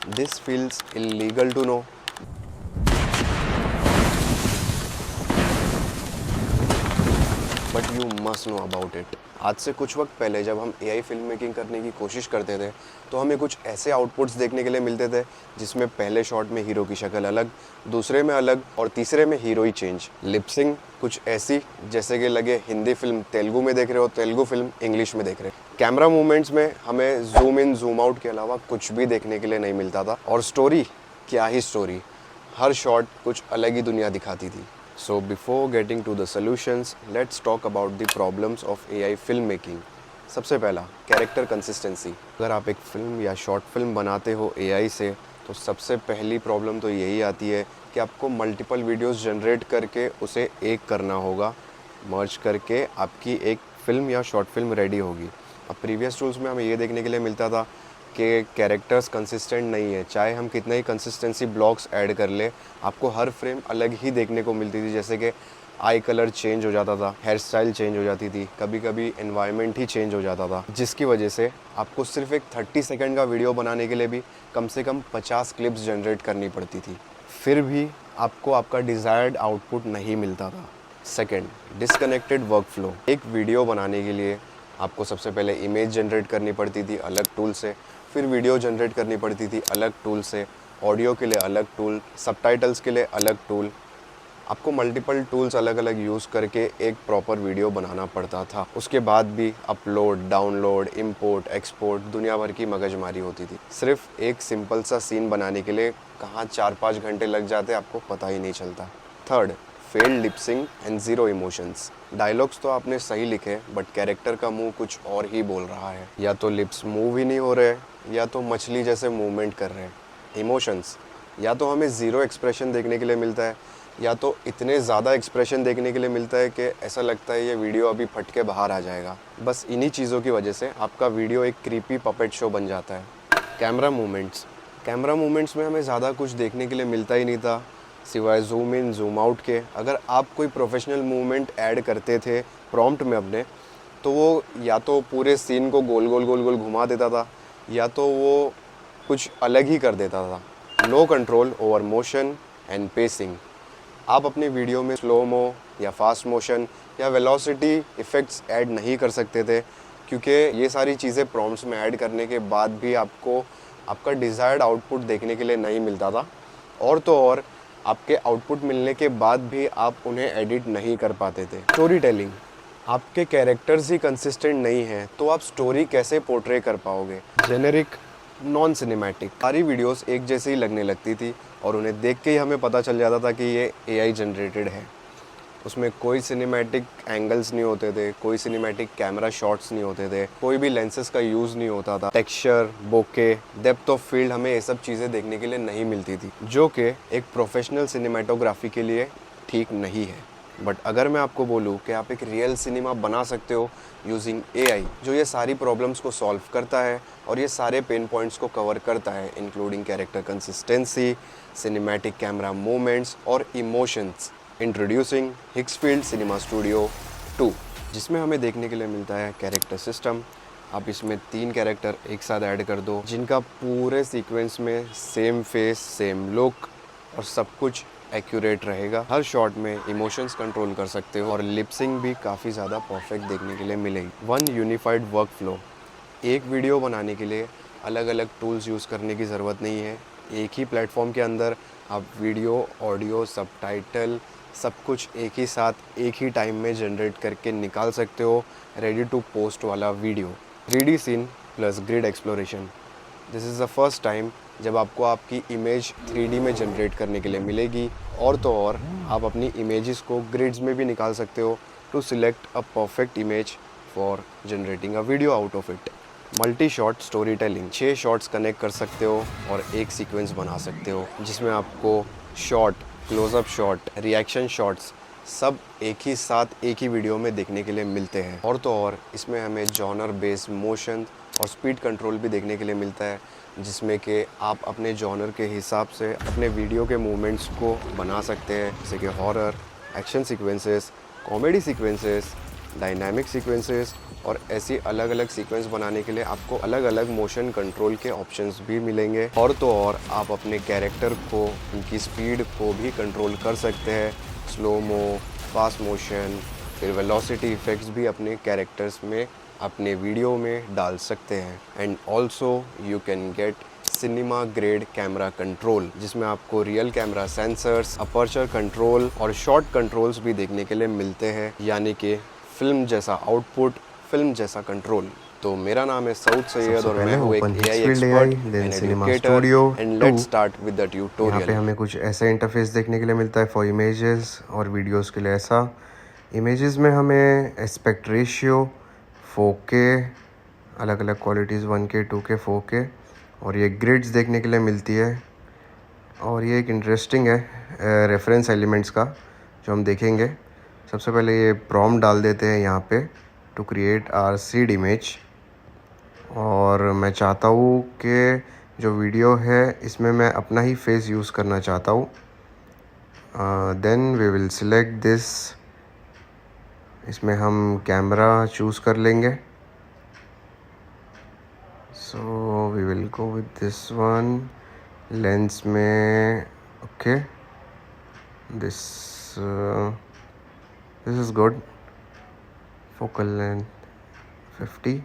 This feels illegal to know. But you must know about it. आज से कुछ वक्त पहले जब हम एआई फिल्म मेकिंग करने की कोशिश करते थे तो हमें कुछ ऐसे आउटपुट्स देखने के लिए मिलते थे जिसमें पहले शॉट में हीरो की शक्ल अलग, दूसरे में अलग और तीसरे में हीरो ही चेंज। लिपसिंग कुछ ऐसी जैसे कि लगे हिंदी फिल्म तेलुगु में देख रहे हो, तेलुगु फिल्म इंग्लिश में देख रहे हो। कैमरा मूवमेंट्स में हमें जूम इन जूम आउट के अलावा कुछ भी देखने के लिए नहीं मिलता था। और स्टोरी, क्या ही स्टोरी, हर शॉट कुछ अलग ही दुनिया दिखाती थी। So before getting to the solutions, let's talk about the problems of AI filmmaking. सबसे पहला, कैरेक्टर कंसिस्टेंसी। अगर आप एक फिल्म या शॉर्ट फिल्म बनाते हो AI से तो सबसे पहली प्रॉब्लम तो यही आती है कि आपको मल्टीपल वीडियोस जनरेट करके उसे एक करना होगा, मर्ज करके आपकी एक फिल्म या शॉर्ट फिल्म रेडी होगी। अब प्रीवियस टूल्स में हमें ये देखने के लिए मिलता था कि कैरेक्टर्स कंसिस्टेंट नहीं है, चाहे हम कितने ही कंसिस्टेंसी ब्लॉक्स ऐड कर ले, आपको हर फ्रेम अलग ही देखने को मिलती थी। जैसे कि आई कलर चेंज हो जाता था, हेयर स्टाइल चेंज हो जाती थी, कभी कभी एनवायरनमेंट ही चेंज हो जाता था, जिसकी वजह से आपको सिर्फ एक 30 सेकंड का वीडियो बनाने के लिए भी कम से कम 50 क्लिप्स जनरेट करनी पड़ती थी। फिर भी आपको आपका डिज़ायर्ड आउटपुट नहीं मिलता था। Second, disconnected workflow. एक वीडियो बनाने के लिए आपको सबसे पहले इमेज जनरेट करनी पड़ती थी अलग टूल से, फिर वीडियो जनरेट करनी पड़ती थी अलग टूल से, ऑडियो के लिए अलग टूल, सबटाइटल्स के लिए अलग टूल। आपको मल्टीपल टूल्स अलग अलग यूज़ करके एक प्रॉपर वीडियो बनाना पड़ता था। उसके बाद भी अपलोड, डाउनलोड, इंपोर्ट, एक्सपोर्ट, दुनिया भर की मगजमारी होती थी। सिर्फ एक सिंपल सा सीन बनाने के लिए कहाँ 4-5 घंटे लग जाते आपको पता ही नहीं चलता। Third, failed lip sync and zero emotions. Dialogues तो आपने सही लिखे बट कैरेक्टर का मुंह कुछ और ही बोल रहा है। या तो लिप्स मूव ही नहीं हो रहे, या तो मछली जैसे मूवमेंट कर रहे हैं। इमोशंस, या तो हमें ज़ीरो एक्सप्रेशन देखने के लिए मिलता है, या तो इतने ज़्यादा एक्सप्रेशन देखने के लिए मिलता है कि ऐसा लगता है ये वीडियो अभी फट के बाहर आ जाएगा। बस इन्हीं चीज़ों की वजह से आपका वीडियो एक क्रीपी पपेट शो बन जाता है। कैमरा मूवमेंट्स में हमें ज़्यादा कुछ देखने के लिए मिलता ही नहीं था सिवाय जूम इन जूम आउट के। अगर आप कोई प्रोफेशनल मूवमेंट ऐड करते थे प्रॉम्प्ट में अपने, तो वो या तो पूरे सीन को गोल गोल गोल गोल घुमा देता था, या तो वो कुछ अलग ही कर देता था। No control over motion and pacing. आप अपने वीडियो में स्लो मो या फास्ट मोशन या वेलोसिटी इफ़ेक्ट्स ऐड नहीं कर सकते थे, क्योंकि ये सारी चीज़ें प्रॉम्प्ट्स में ऐड करने के बाद भी आपको आपका डिज़ायर्ड आउटपुट देखने के लिए नहीं मिलता था। और तो और आपके आउटपुट मिलने के बाद भी आप उन्हें एडिट नहीं कर पाते थे। स्टोरी टेलिंग, आपके कैरेक्टर्स ही कंसिस्टेंट नहीं हैं तो आप स्टोरी कैसे पोर्ट्रे कर पाओगे। जेनेरिक, नॉन सिनेमैटिक, सारी वीडियोस एक जैसी ही लगने लगती थी और उन्हें देख के ही हमें पता चल जाता था कि ये एआई जनरेटेड है। उसमें कोई सिनेमैटिक एंगल्स नहीं होते थे, कोई सिनेमैटिक कैमरा शॉट्स नहीं होते थे, कोई भी लेंसेज का यूज़ नहीं होता था। Texture, bokeh, depth of field, हमें ये सब चीज़ें देखने के लिए नहीं मिलती थी, जो कि एक प्रोफेशनल सिनेमाटोग्राफी के लिए ठीक नहीं है। बट अगर मैं आपको बोलूँ कि आप एक रियल सिनेमा बना सकते हो यूजिंग एआई, जो ये सारी प्रॉब्लम्स को सॉल्व करता है और ये सारे पेन पॉइंट्स को कवर करता है, including character consistency, cinematic camera movements और इमोशंस। इंट्रोड्यूसिंग हिक्सफील्ड सिनेमा स्टूडियो 2, जिसमें हमें देखने के लिए मिलता है कैरेक्टर सिस्टम। आप इसमें 3 कैरेक्टर एक साथ ऐड कर दो जिनका पूरे सीक्वेंस में सेम फेस, सेम लुक और सब कुछ एक्यूरेट रहेगा। हर शॉट में इमोशंस कंट्रोल कर सकते हो और लिपसिंग भी काफ़ी ज़्यादा परफेक्ट देखने के लिए मिलेगी। One unified work flow. एक वीडियो बनाने के लिए अलग अलग टूल्स यूज़ करने की ज़रूरत नहीं है। एक ही प्लेटफॉर्म के अंदर आप वीडियो, ऑडियो, सबटाइटल सब कुछ एक ही साथ एक ही टाइम में जनरेट करके निकाल सकते हो रेडी टू पोस्ट वाला video. 3D scene plus grid exploration. This is the first time जब आपको आपकी इमेज 3D में जनरेट करने के लिए मिलेगी। और तो और आप अपनी इमेजेस को ग्रिड्स में भी निकाल सकते हो to select a perfect image for generating a video out of it. Multi shot storytelling, 6 shots connect कर सकते हो और एक सीक्वेंस बना सकते हो जिसमें आपको shot, close up shot, reaction shots सब एक ही साथ एक ही वीडियो में देखने के लिए मिलते हैं। और तो और इसमें हमें जॉनर बेस्ड मोशन और स्पीड कंट्रोल भी देखने के लिए मिलता है, जिसमें कि आप अपने जॉनर के हिसाब से अपने वीडियो के मूवमेंट्स को बना सकते हैं, जैसे कि horror, action sequences, comedy sequences, dynamic sequences और ऐसी अलग अलग सीक्वेंस बनाने के लिए आपको अलग अलग मोशन कंट्रोल के ऑप्शंस भी मिलेंगे। और तो और आप अपने कैरेक्टर को, उनकी स्पीड को भी कंट्रोल कर सकते हैं। स्लो मो, फास्ट मोशन, फिर वेलोसिटी इफ़ेक्ट्स भी अपने कैरेक्टर्स में, अपने वीडियो में डाल सकते हैं। And also you can get cinema grade camera control, जिसमें आपको real camera sensors, aperture control और शॉट कंट्रोल्स भी देखने के लिए मिलते हैं, यानी कि फिल्म जैसा आउटपुट, फिल्म जैसा कंट्रोल। तो मेरा नाम है सऊद सैयद और मैं हूँ एक AI expert and educator and let's start with the यहाँ ट्यूटोरियल। पे हमें कुछ ऐसा इंटरफेस देखने के लिए मिलता है फॉर इमेजेस, और वीडियोस के लिए ऐसा। इमेजेस में हमें एस्पेक्ट रेशियो, 4K, अलग अलग क्वालिटीज़ 1K, 2K, 4K, और ये ग्रिड्स देखने के लिए मिलती है। और ये एक इंटरेस्टिंग है रेफरेंस एलिमेंट्स का जो हम देखेंगे। सबसे पहले ये प्रॉम्प्ट डाल देते हैं यहाँ पे, to create our seed image. और मैं चाहता हूँ कि जो वीडियो है इसमें मैं अपना ही फेस यूज़ करना चाहता हूँ। Then we will select this. इसमें हम कैमरा चूज़ कर लेंगे। So we will go with this one. Lens में okay, this is good. Focal length 50,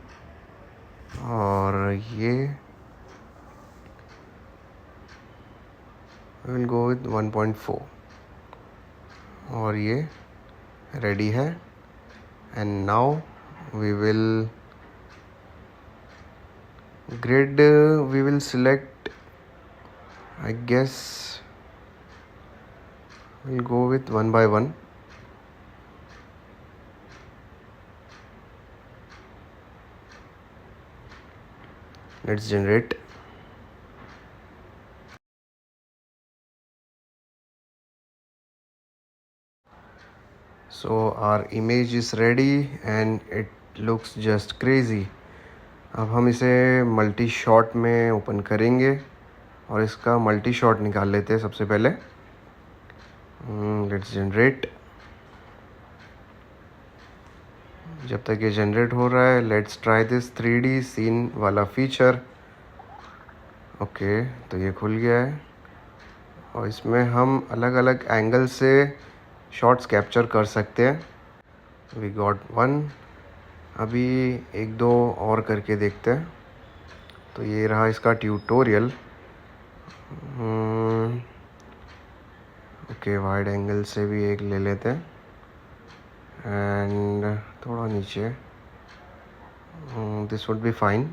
और ये विल गो विद 1.4, और ये रेडी है। And now we will grid, we will select, I guess we'll go with 1 by 1. Let's generate. So our image is ready and it looks just crazy. अब हम इसे multi shot में open करेंगे और इसका मल्टी शॉट निकाल लेते हैं सबसे पहले। Let's generate. जब तक ये जनरेट हो रहा है, let's try this 3D scene वाला फीचर। ओके, तो ये खुल गया है और इसमें हम अलग अलग एंगल से शॉट्स कैप्चर कर सकते हैं। We got one. अभी एक दो और करके देखते हैं। तो ये रहा इसका ट्यूटोरियल। ओके, वाइड एंगल से भी एक ले लेते हैं एंड थोड़ा नीचे। This would be fine.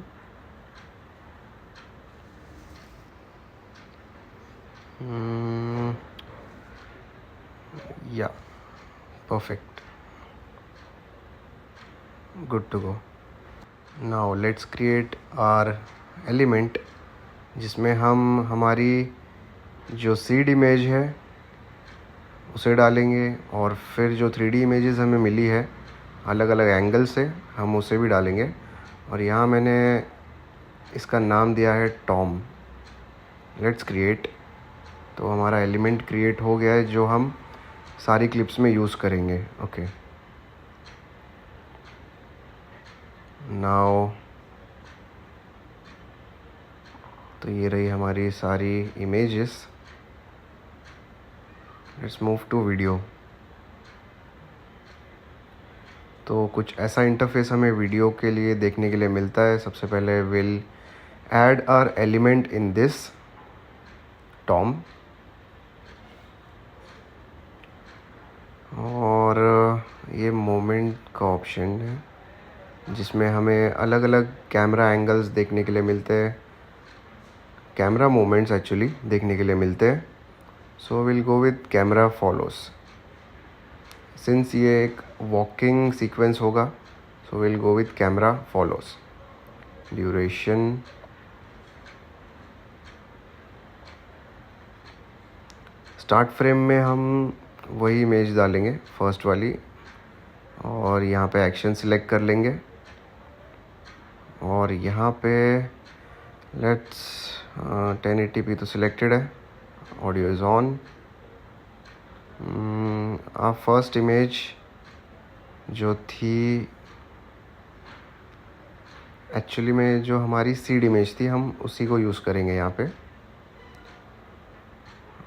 या perfect, good to go. Now let's create our element, जिसमें हम हमारी जो सीड इमेज है उसे डालेंगे, और फिर जो 3D इमेजेस हमें मिली है अलग अलग एंगल से, हम उसे भी डालेंगे। और यहाँ मैंने इसका नाम दिया है टॉम। Let's create. तो हमारा एलिमेंट क्रिएट हो गया है जो हम सारी क्लिप्स में यूज़ करेंगे। ओके, नाउ तो ये रही हमारी सारी images. Let's move to video. तो कुछ ऐसा इंटरफेस हमें वीडियो के लिए देखने के लिए मिलता है। सबसे पहले will add our element in this Tom, और ये मोमेंट का ऑप्शन है जिसमें हमें अलग अलग कैमरा एंगल्स देखने के लिए मिलते हैं, कैमरा मोमेंट्स एक्चुअली देखने के लिए मिलते हैं। So will go with camera follows. Since ये एक वॉकिंग सीक्वेंस होगा, so will go with camera follows. Duration, start frame में हम वही इमेज डालेंगे, फर्स्ट वाली, और यहाँ पे एक्शन सिलेक्ट कर लेंगे। और यहाँ पे लेट्स 1080p तो सिलेक्टेड है, audio is on. our first image जो थी एक्चुअली में, जो हमारी सीड इमेज थी, हम उसी को यूज़ करेंगे यहाँ पे।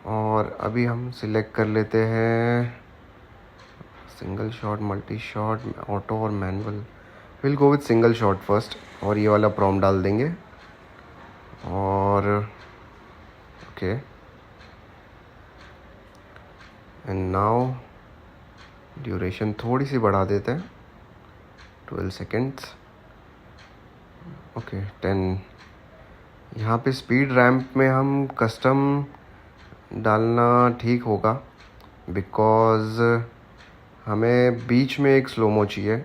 और अभी हम सिलेक्ट कर लेते हैं single shot, multi shot, auto और manual. Will go with single shot first, और ये वाला प्रॉम्प्ट डाल देंगे। और ओके, एंड नाउ ड्यूरेशन थोड़ी सी बढ़ा देते हैं, 12 सेकेंड्स। ओके 10। यहाँ पे स्पीड रैम्प में हम कस्टम डालना ठीक होगा, बिकॉज़ हमें बीच में एक स्लोमो चाहिए,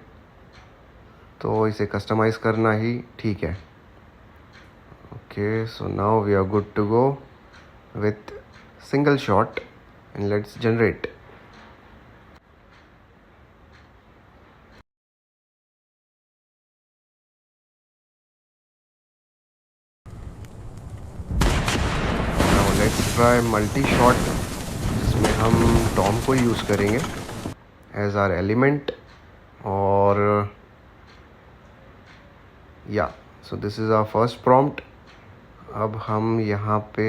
तो इसे कस्टमाइज़ करना ही ठीक है। Okay, so now we are good to go with single shot and let's generate. Now let's try multi shot, जिसमें हम टॉम को यूज़ करेंगे एज आर एलिमेंट। और या so this is our first prompt. अब हम यहाँ पे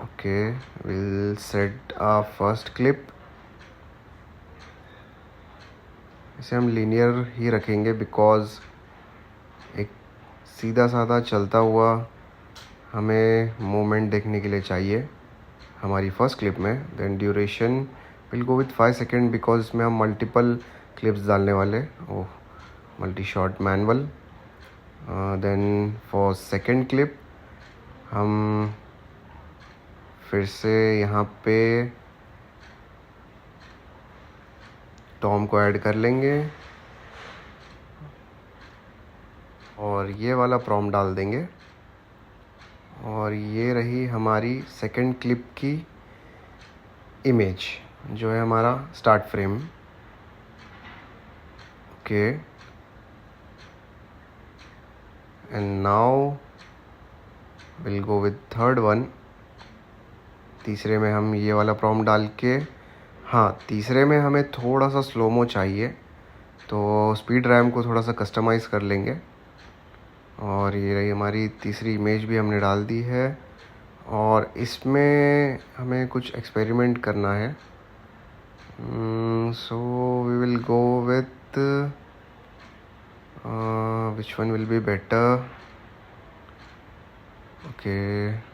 okay will set our first clip. इसे हम लीनियर ही रखेंगे, बिकॉज़ एक सीधा साधा चलता हुआ हमें मूवमेंट देखने के लिए चाहिए हमारी फर्स्ट क्लिप में। Then duration will go with 5 second, because इसमें हम मल्टीपल क्लिप्स डालने वाले। Oh, multi shot manual. Then for second clip हम फिर से यहाँ पे टॉम को ऐड कर लेंगे और ये वाला प्रॉम्प्ट डाल देंगे। और ये रही हमारी सेकेंड क्लिप की इमेज, जो है हमारा start frame. Okay, and now will go with third one. तीसरे में हम ये वाला प्रॉम्प्ट डाल के, हाँ तीसरे में हमें थोड़ा सा स्लोमो चाहिए, तो स्पीड रैम को थोड़ा सा कस्टमाइज़ कर लेंगे। और ये रही हमारी तीसरी इमेज भी हमने डाल दी है। और इसमें हमें कुछ एक्सपेरिमेंट करना है, so we will go with which one will be better. Okay,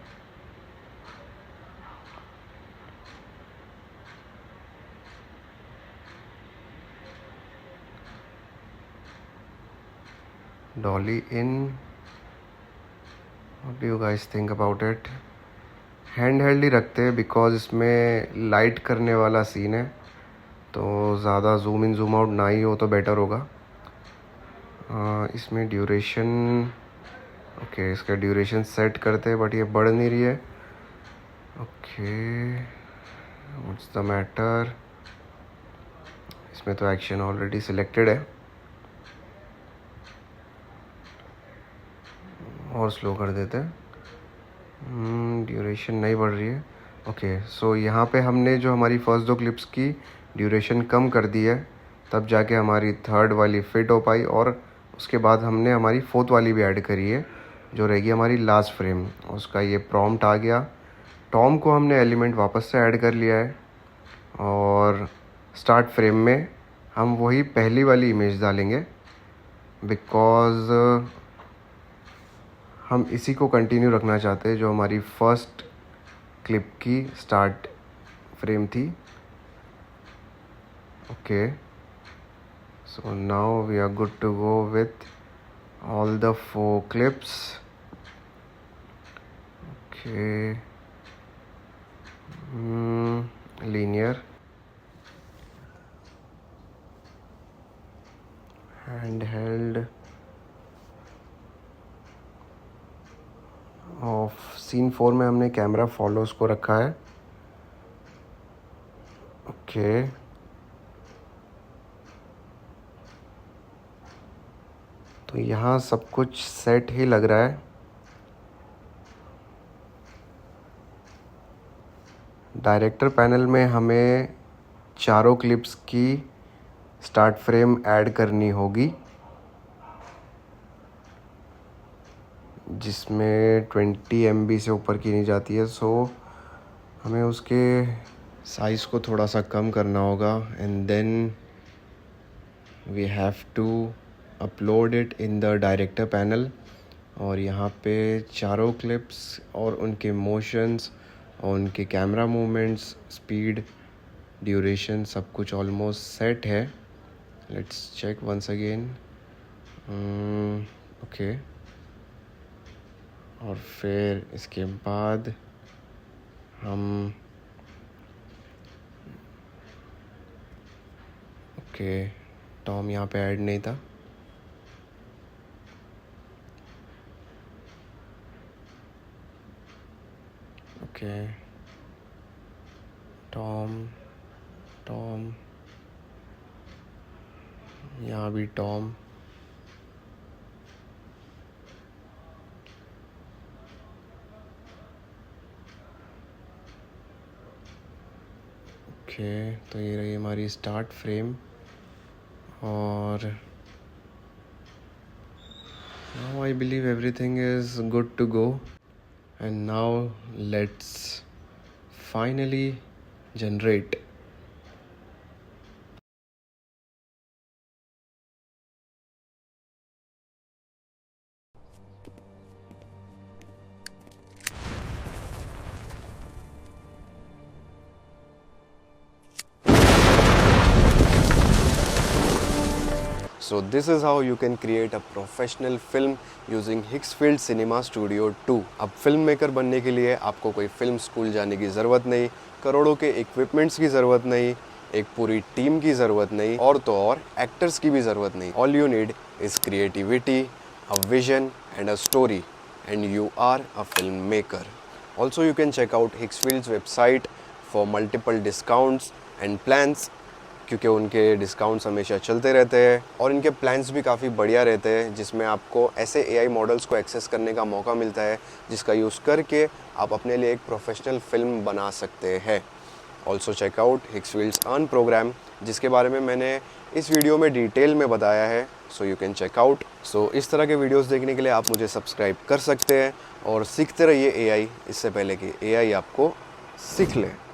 dolly in, what do you guys think about it? Hand held ही रखते हैं, बिकॉज इसमें लाइट करने वाला सीन है, तो ज़्यादा जूम इन जूम आउट ना ही हो तो बेटर होगा। इसमें ड्यूरेशन, ओके इसका ड्यूरेशन सेट करते हैं, बट ये बढ़ नहीं रही है। Okay, what's the matter? इसमें तो एक्शन ऑलरेडी सिलेक्टेड है, और स्लो कर देते हैं। ड्यूरेशन नहीं बढ़ रही है। ओके, सो यहाँ पे हमने जो हमारी फर्स्ट दो क्लिप्स की ड्यूरेशन कम कर दी है, तब जाके हमारी थर्ड वाली फिट हो पाई। और उसके बाद हमने हमारी फोर्थ वाली भी ऐड करी है, जो रहेगी हमारी लास्ट फ्रेम। उसका ये प्रॉम्प्ट आ गया। टॉम को हमने एलिमेंट वापस से ऐड कर लिया है, और स्टार्ट फ्रेम में हम वही पहली वाली इमेज डालेंगे, बिकॉज़ हम इसी को कंटिन्यू रखना चाहते हैं, जो हमारी फर्स्ट क्लिप की स्टार्ट फ्रेम थी। Okay, so now we are good to go with all the 4 clips. Okay, linear, handheld, of scene 4 में हमने कैमरा फॉलोज को रखा है। ओके, तो यहाँ सब कुछ सेट ही लग रहा है। डायरेक्टर पैनल में हमें चारों क्लिप्स की स्टार्ट फ्रेम ऐड करनी होगी, जिसमें 20 MB से ऊपर की नहीं जाती है। सो हमें उसके साइज़ को थोड़ा सा कम करना होगा and then we have to upload it in the director panel. और यहाँ पे चारों क्लिप्स और उनके मोशंस और उनके कैमरा मूवमेंट्स, स्पीड, ड्यूरेशन सब कुछ ऑलमोस्ट सेट है। Let's check once again. Okay, और फिर इसके बाद हम ओके, टॉम यहाँ पे ऐड नहीं था। ओके, टॉम टॉम, यहाँ भी टॉम। ओके, तो ये रही हमारी स्टार्ट फ्रेम। और now I believe everything is good to go, and now let's finally generate. So this is how you can create a professional film using Hicksfield Cinema Studio 2। अब film maker बनने के लिए आपको कोई film school जाने की ज़रूरत नहीं, करोड़ों के इक्विपमेंट्स की ज़रूरत नहीं, एक पूरी टीम की ज़रूरत नहीं, और तो और एक्टर्स की भी ज़रूरत नहीं। All you need is creativity, a vision and a story, and you are a filmmaker. Also you can check out Higgsfield's website for multiple discounts and plans, क्योंकि उनके डिस्काउंट्स हमेशा चलते रहते हैं और इनके प्लान्स भी काफ़ी बढ़िया रहते हैं, जिसमें आपको ऐसे AI मॉडल्स को एक्सेस करने का मौका मिलता है जिसका यूज़ करके आप अपने लिए एक प्रोफेशनल फिल्म बना सकते हैं। Also check out Higgsfield's earn program, जिसके बारे में मैंने इस वीडियो में डिटेल में बताया है, so you can check out. सो इस तरह के वीडियोस देखने के लिए आप मुझे सब्सक्राइब कर सकते हैं और सीखते रहिए AI, इससे पहले कि AI आपको सीख ले।